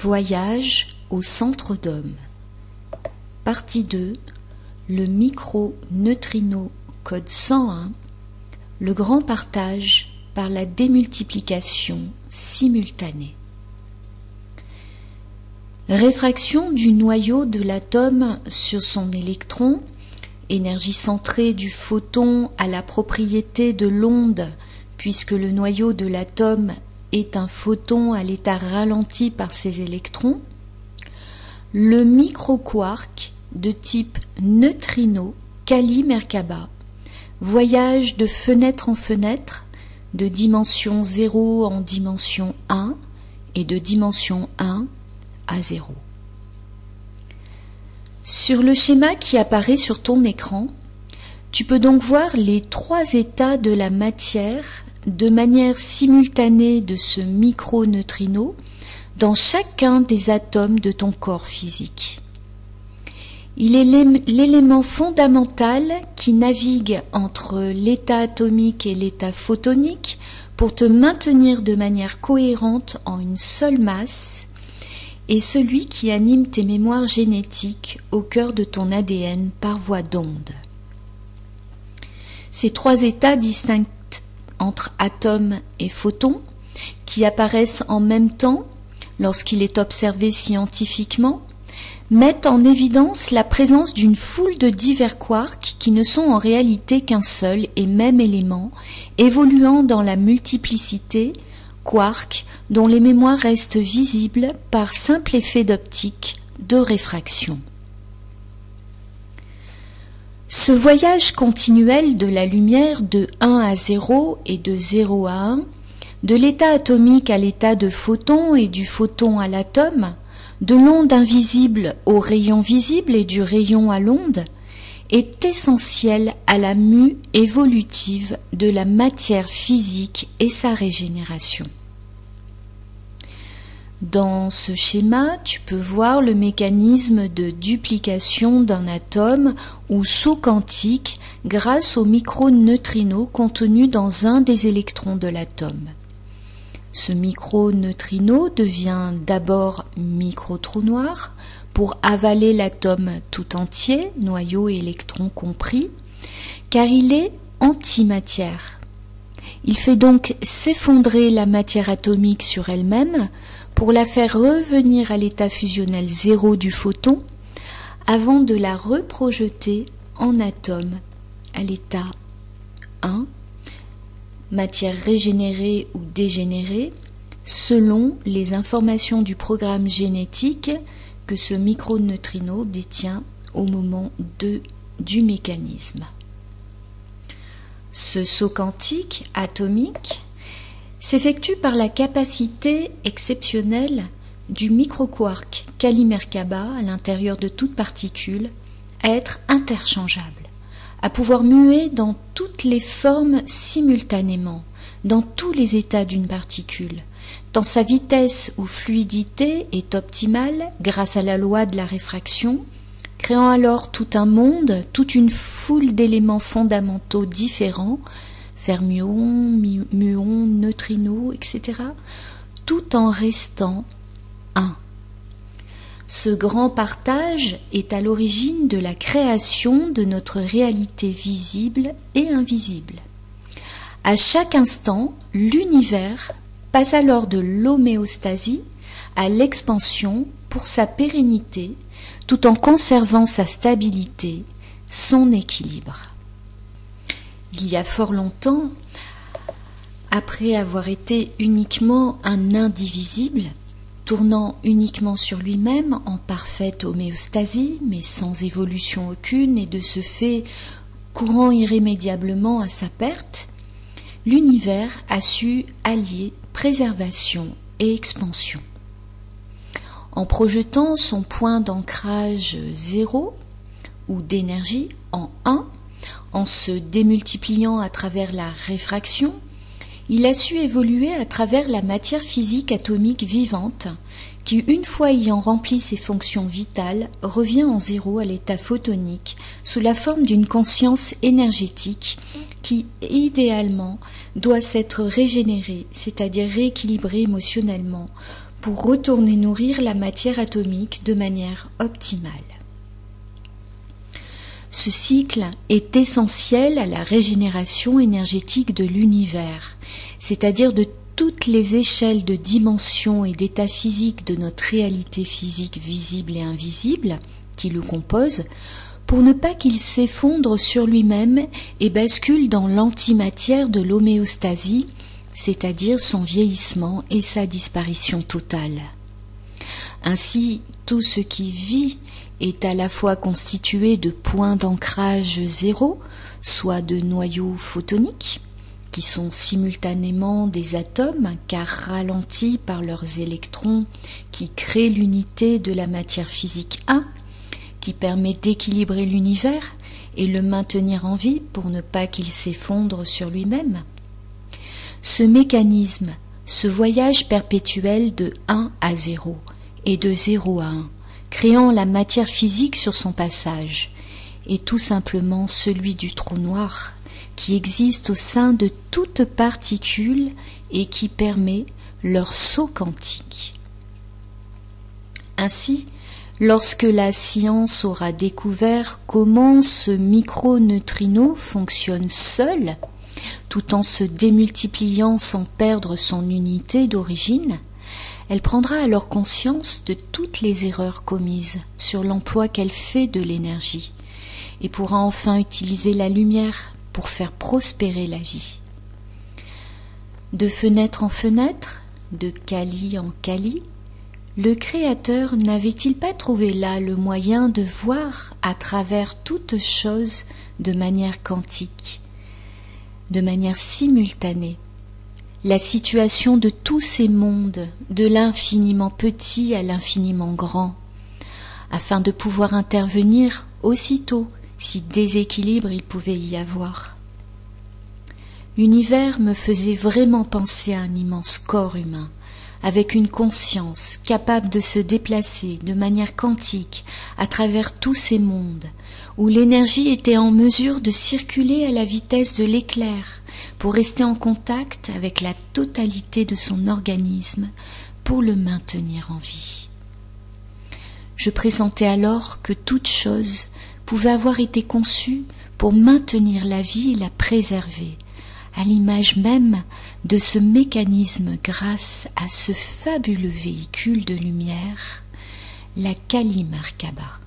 Voyage au centre d'homme. Partie 2. Le micro-neutrino code 101. Le grand partage par la démultiplication simultanée. Réfraction du noyau de l'atome sur son électron, énergie centrée du photon à la propriété de l'onde, puisque le noyau de l'atome est un photon à l'état ralenti par ses électrons. Le microquark de type neutrino Kali-Merkaba voyage de fenêtre en fenêtre, de dimension 0 en dimension 1 et de dimension 1 à 0. Sur le schéma qui apparaît sur ton écran, tu peux donc voir les trois états de la matière de manière simultanée de ce microneutrino dans chacun des atomes de ton corps physique. Il est l'élément fondamental qui navigue entre l'état atomique et l'état photonique pour te maintenir de manière cohérente en une seule masse et celui qui anime tes mémoires génétiques au cœur de ton ADN par voie d'onde. Ces trois états distincts entre atomes et photons, qui apparaissent en même temps lorsqu'il est observé scientifiquement, mettent en évidence la présence d'une foule de divers quarks qui ne sont en réalité qu'un seul et même élément, évoluant dans la multiplicité, quarks dont les mémoires restent visibles par simple effet d'optique de réfraction. Ce voyage continuel de la lumière de 1 à 0 et de 0 à 1, de l'état atomique à l'état de photon et du photon à l'atome, de l'onde invisible au rayon visible et du rayon à l'onde, est essentiel à la mue évolutive de la matière physique et sa régénération. Dans ce schéma, tu peux voir le mécanisme de duplication d'un atome ou saut quantique grâce au microneutrino contenu dans un des électrons de l'atome. Ce microneutrino devient d'abord micro-trou noir pour avaler l'atome tout entier, noyau et électrons compris, car il est antimatière. Il fait donc s'effondrer la matière atomique sur elle-même pour la faire revenir à l'état fusionnel 0 du photon avant de la reprojeter en atome à l'état 1, matière régénérée ou dégénérée, selon les informations du programme génétique que ce microneutrino détient au moment 2 du mécanisme. Ce saut quantique atomique s'effectue par la capacité exceptionnelle du microquark Kali-Merkaba à l'intérieur de toute particule à être interchangeable, à pouvoir muer dans toutes les formes simultanément, dans tous les états d'une particule, tant sa vitesse ou fluidité est optimale grâce à la loi de la réfraction, créant alors tout un monde, toute une foule d'éléments fondamentaux différents, fermions, muons, neutrinos, etc., tout en restant un. Ce grand partage est à l'origine de la création de notre réalité visible et invisible. À chaque instant, l'univers passe alors de l'homéostasie à l'expansion pour sa pérennité, tout en conservant sa stabilité, son équilibre. Il y a fort longtemps, après avoir été uniquement un indivisible, tournant uniquement sur lui-même en parfaite homéostasie, mais sans évolution aucune et de ce fait courant irrémédiablement à sa perte, l'univers a su allier préservation et expansion. En projetant son point d'ancrage 0 ou d'énergie en 1, en se démultipliant à travers la réfraction, il a su évoluer à travers la matière physique atomique vivante qui, une fois ayant rempli ses fonctions vitales, revient en 0 à l'état photonique sous la forme d'une conscience énergétique qui, idéalement, doit s'être régénérée, c'est-à-dire rééquilibrée émotionnellement, pour retourner nourrir la matière atomique de manière optimale. Ce cycle est essentiel à la régénération énergétique de l'univers, c'est-à-dire de toutes les échelles de dimensions et d'états physiques de notre réalité physique visible et invisible qui le composent, pour ne pas qu'il s'effondre sur lui-même et bascule dans l'antimatière de l'homéostasie, c'est-à-dire son vieillissement et sa disparition totale. Ainsi, tout ce qui vit est à la fois constitué de points d'ancrage zéro, soit de noyaux photoniques, qui sont simultanément des atomes, car ralentis par leurs électrons, qui créent l'unité de la matière physique 1, qui permet d'équilibrer l'univers et le maintenir en vie pour ne pas qu'il s'effondre sur lui-même. Ce mécanisme, ce voyage perpétuel de 1 à 0 et de 0 à 1, créant la matière physique sur son passage, est tout simplement celui du trou noir qui existe au sein de toute particule et qui permet leur saut quantique. Ainsi, lorsque la science aura découvert comment ce microneutrino fonctionne seul, tout en se démultipliant sans perdre son unité d'origine, elle prendra alors conscience de toutes les erreurs commises sur l'emploi qu'elle fait de l'énergie et pourra enfin utiliser la lumière pour faire prospérer la vie. De fenêtre en fenêtre, de Kali en Kali, le Créateur n'avait-il pas trouvé là le moyen de voir à travers toutes choses de manière quantique, de manière simultanée, la situation de tous ces mondes, de l'infiniment petit à l'infiniment grand, afin de pouvoir intervenir aussitôt si déséquilibre il pouvait y avoir. L'univers me faisait vraiment penser à un immense corps humain, avec une conscience capable de se déplacer de manière quantique à travers tous ces mondes, où l'énergie était en mesure de circuler à la vitesse de l'éclair pour rester en contact avec la totalité de son organisme pour le maintenir en vie. Je pressentais alors que toute chose pouvait avoir été conçue pour maintenir la vie et la préserver, à l'image même de ce mécanisme grâce à ce fabuleux véhicule de lumière, la Kali Merkaba.